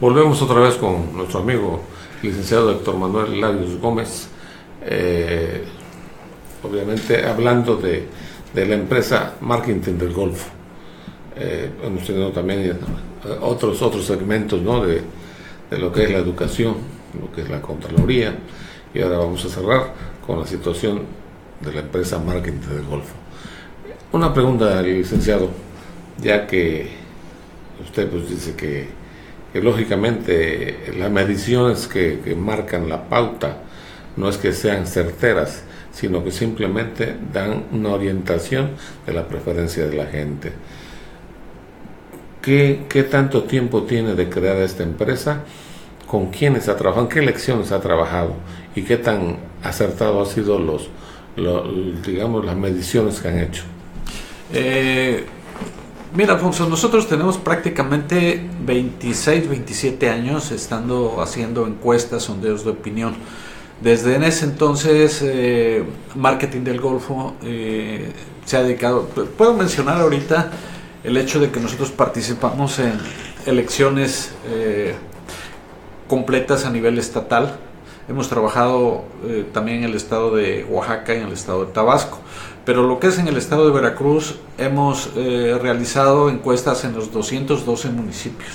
Speaker 1: Volvemos otra vez con nuestro amigo licenciado Héctor Manuel Larios Gómez, obviamente hablando de la empresa Marketing del Golfo. Hemos tenido también otros segmentos, ¿no?, de lo que es la educación, lo que es la Contraloría, y ahora vamos a cerrar con la situación de la empresa Marketing del Golfo. Una pregunta, licenciado, ya que usted pues dice que lógicamente las mediciones que marcan la pauta no es que sean certeras, sino que simplemente dan una orientación de la preferencia de la gente. ¿Qué tanto tiempo tiene de crear esta empresa? ¿Con quiénes ha trabajado? ¿En qué elecciones ha trabajado? ¿Y qué tan acertado ha sido digamos, las mediciones que han hecho?
Speaker 2: Mira, Alfonso, nosotros tenemos prácticamente 26, 27 años haciendo encuestas, sondeos de opinión. Desde en ese entonces, Marketing del Golfo se ha dedicado. Puedo mencionar ahorita el hecho de que nosotros participamos en elecciones completas a nivel estatal. Hemos trabajado también en el estado de Oaxaca y en el estado de Tabasco. Pero lo que es en el estado de Veracruz, hemos realizado encuestas en los 212 municipios,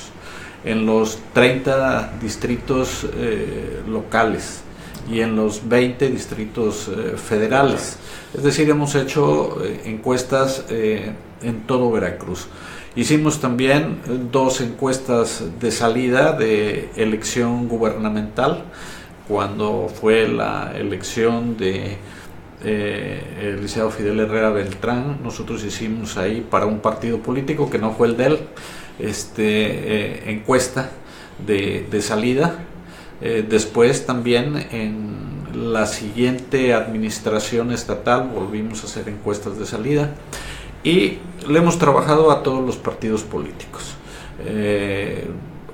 Speaker 2: en los 30 distritos locales y en los 20 distritos federales. Es decir, hemos hecho encuestas en todo Veracruz. Hicimos también 2 encuestas de salida de elección gubernamental, cuando fue la elección de el licenciado Fidel Herrera Beltrán. Nosotros hicimos ahí para un partido político que no fue el de él, encuesta de salida. Después también en la siguiente administración estatal volvimos a hacer encuestas de salida y le hemos trabajado a todos los partidos políticos.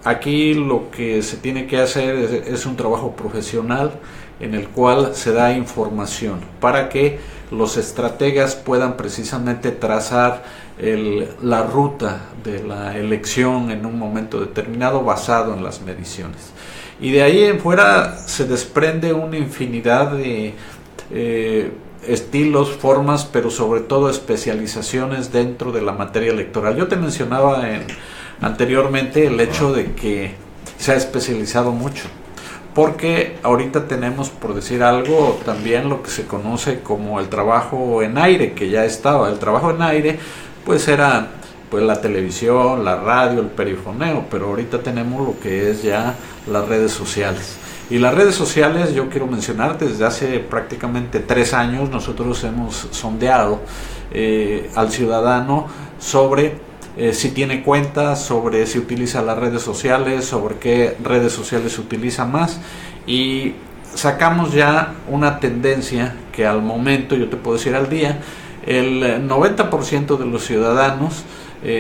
Speaker 2: Aquí lo que se tiene que hacer es un trabajo profesional en el cual se da información para que los estrategas puedan precisamente trazar la ruta de la elección en un momento determinado basado en las mediciones. Y de ahí en fuera se desprende una infinidad de estilos, formas, pero sobre todo especializaciones dentro de la materia electoral. Yo te mencionaba anteriormente el hecho de que se ha especializado mucho, porque ahorita tenemos, por decir algo, también lo que se conoce como el trabajo en aire, que ya estaba. El trabajo en aire pues era pues la televisión, la radio, el perifoneo, pero ahorita tenemos lo que es ya las redes sociales. Y las redes sociales, yo quiero mencionarte, desde hace prácticamente 3 años nosotros hemos sondeado al ciudadano sobre si tiene cuenta, sobre si utiliza las redes sociales, sobre qué redes sociales se utiliza más, y sacamos ya una tendencia que al momento, yo te puedo decir al día, el 90% de los ciudadanos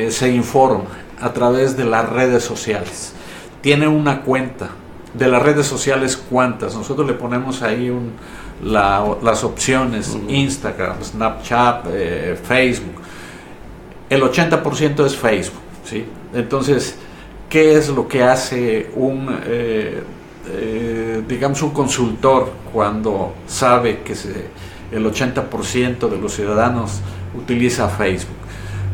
Speaker 2: se informa a través de las redes sociales. Tiene una cuenta de las redes sociales. ¿Cuántas? Nosotros le ponemos ahí las opciones: Instagram, Snapchat, Facebook. El 80% es Facebook, ¿sí? Entonces, ¿qué es lo que hace digamos un consultor cuando sabe que el 80% de los ciudadanos utiliza Facebook?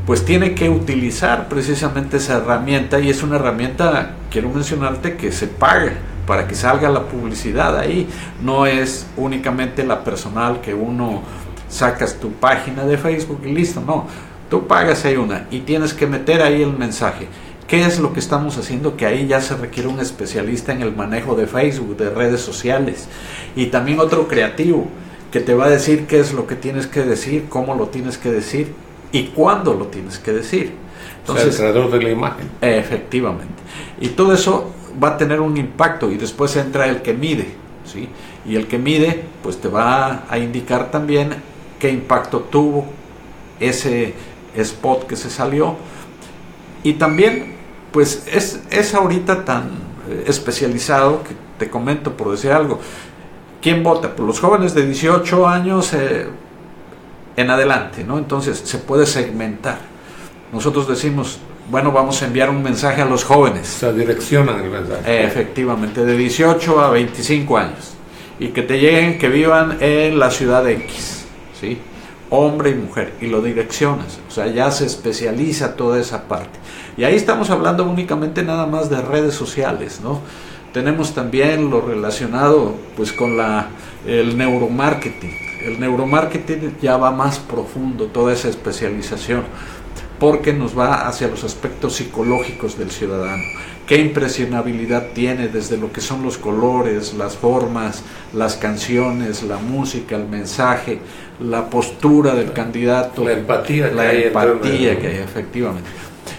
Speaker 2: Pues tiene que utilizar precisamente esa herramienta, y es una herramienta, quiero mencionarte, que se paga para que salga la publicidad ahí. No es únicamente la personal, que uno sacas tu página de Facebook y listo, no. Tú pagas ahí y tienes que meter ahí el mensaje. ¿Qué es lo que estamos haciendo? Que ahí ya se requiere un especialista en el manejo de Facebook, de redes sociales, y también otro creativo que te va a decir qué es lo que tienes que decir, cómo lo tienes que decir y cuándo lo tienes que decir. Entonces,
Speaker 1: o sea, el creador de la imagen.
Speaker 2: Efectivamente. Y todo eso va a tener un impacto, y después entra el que mide, ¿sí? Y el que mide pues te va a indicar también qué impacto tuvo ese spot que se salió. Y también pues es ahorita tan especializado que te comento, por decir algo, ¿quién vota? Pues los jóvenes de 18 años en adelante, ¿no? Entonces se puede segmentar. Nosotros decimos bueno, vamos a enviar un mensaje a los jóvenes.
Speaker 1: O sea, direccionan el mensaje.
Speaker 2: Efectivamente, de 18 a 25 años. Y que te lleguen, que vivan en la ciudad X, ¿sí? Hombre y mujer, y lo direccionas. O sea, ya se especializa toda esa parte. Y ahí estamos hablando únicamente nada más de redes sociales, ¿no? Tenemos también lo relacionado pues con el neuromarketing. El neuromarketing ya va más profundo, toda esa especialización, porque nos va hacia los aspectos psicológicos del ciudadano. Qué impresionabilidad tiene desde lo que son los colores, las formas, las canciones, la música, el mensaje, la postura del candidato,
Speaker 1: la empatía
Speaker 2: que hay, efectivamente,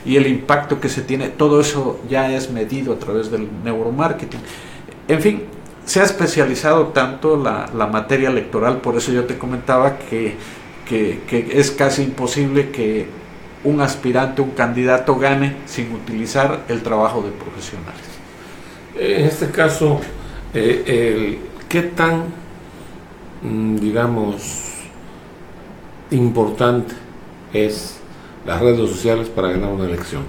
Speaker 2: y el impacto que se tiene. Todo eso ya es medido a través del neuromarketing. En fin, se ha especializado tanto la materia electoral, por eso yo te comentaba que es casi imposible que un aspirante, un candidato gane sin utilizar el trabajo de profesionales.
Speaker 1: En este caso, ¿qué tan, digamos, importante es las redes sociales para ganar una elección?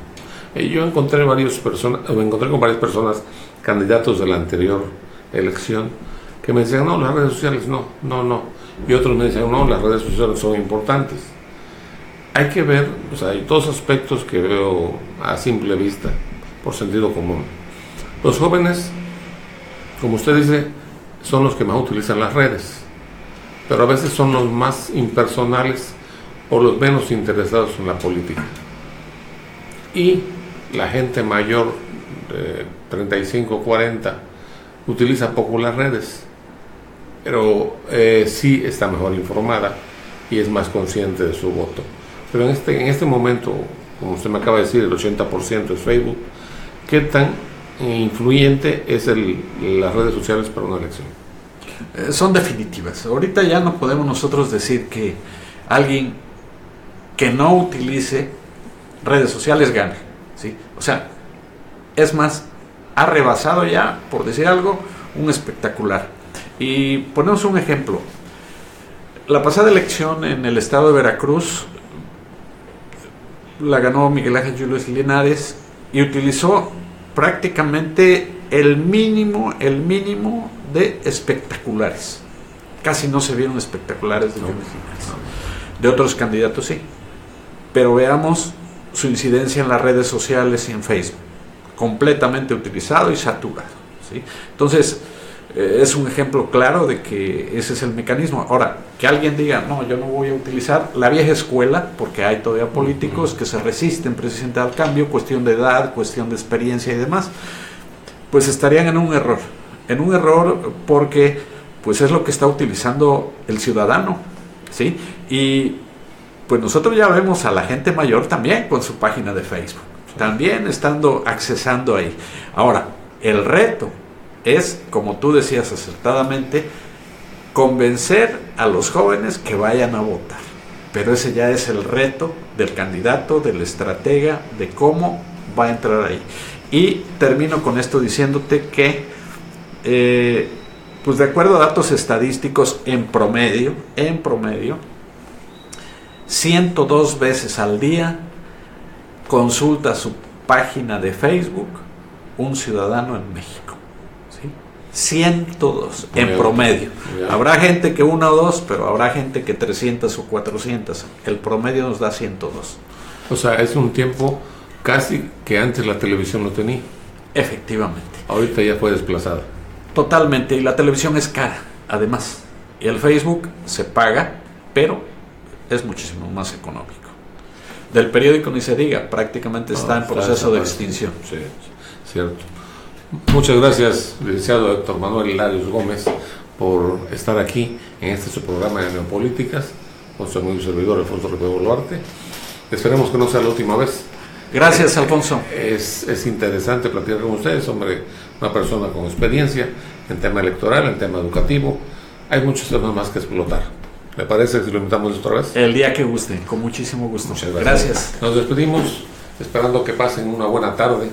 Speaker 1: Yo encontré con varias personas, candidatos de la anterior elección, que me decían, no, las redes sociales no. Y otros me decían, no, las redes sociales son importantes. Hay que ver, o sea, hay dos aspectos que veo a simple vista, por sentido común. Los jóvenes, como usted dice, son los que más utilizan las redes, pero a veces son los más impersonales o los menos interesados en la política. Y la gente mayor, de 35, 40, utiliza poco las redes, pero sí está mejor informada y es más consciente de su voto. Pero en este momento, como usted me acaba de decir, el 80% es Facebook. ¿Qué tan influyente es las redes sociales para una elección?
Speaker 2: Son definitivas. Ahorita ya no podemos nosotros decir que alguien que no utilice redes sociales gane, ¿sí? O sea, es más, ha rebasado ya, por decir algo, un espectacular. Y ponemos un ejemplo. La pasada elección en el estado de Veracruz la ganó Miguel Ángel Yunes Linares y utilizó prácticamente el mínimo de espectaculares. Casi no se vieron espectaculares de Yunes Linares. De otros candidatos sí. Pero veamos su incidencia en las redes sociales y en Facebook. Completamente utilizado y saturado, ¿sí? Entonces, es un ejemplo claro de que ese es el mecanismo. Ahora, que alguien diga, no, yo no voy a utilizar la vieja escuela, porque hay todavía políticos que se resisten precisamente al cambio, cuestión de edad, cuestión de experiencia y demás, pues estarían en un error porque pues es lo que está utilizando el ciudadano, ¿sí? Y pues nosotros ya vemos a la gente mayor también con su página de Facebook, también accesando ahí. Ahora, el reto es, como tú decías acertadamente, convencer a los jóvenes que vayan a votar. Pero ese ya es el reto del candidato, del estratega, de cómo va a entrar ahí. Y termino con esto diciéndote que, pues de acuerdo a datos estadísticos, en promedio, 102 veces al día consulta su página de Facebook un ciudadano en México. 102 en promedio. Habrá gente que 1 o 2, pero habrá gente que 300 o 400. El promedio nos da 102.
Speaker 1: O sea, es un tiempo casi que antes la televisión no tenía.
Speaker 2: Efectivamente.
Speaker 1: Ahorita ya fue desplazada.
Speaker 2: Totalmente. Y la televisión es cara, además. Y el Facebook se paga, pero es muchísimo más económico. Del periódico ni se diga, prácticamente está en proceso de extinción.
Speaker 1: Sí, cierto. Muchas gracias, licenciado Héctor Manuel Larios Gómez, por estar aquí en este su programa de Neopolíticas, con su amigo y servidor Alfonso Ribeiro Boluarte. Esperemos que no sea la última vez.
Speaker 2: Gracias, Alfonso.
Speaker 1: Es interesante platicar con ustedes, hombre, una persona con experiencia en tema electoral, en tema educativo. Hay muchos temas más que explotar. ¿Le parece si lo invitamos otra vez?
Speaker 2: El día que guste, con muchísimo gusto.
Speaker 1: Muchas gracias. Nos despedimos, esperando que pasen una buena tarde.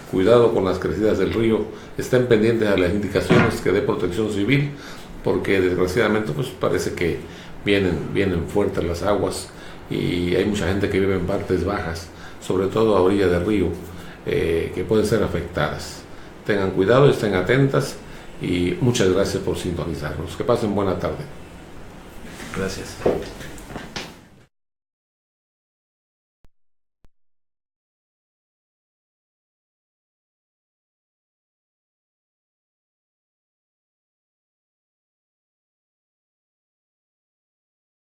Speaker 1: Cuidado con las crecidas del río, estén pendientes a las indicaciones que dé Protección Civil, porque desgraciadamente pues parece que vienen fuertes las aguas y hay mucha gente que vive en partes bajas, sobre todo a orilla del río, que pueden ser afectadas. Tengan cuidado, estén atentas y muchas gracias por sintonizarnos. Que pasen buena tarde.
Speaker 2: Gracias.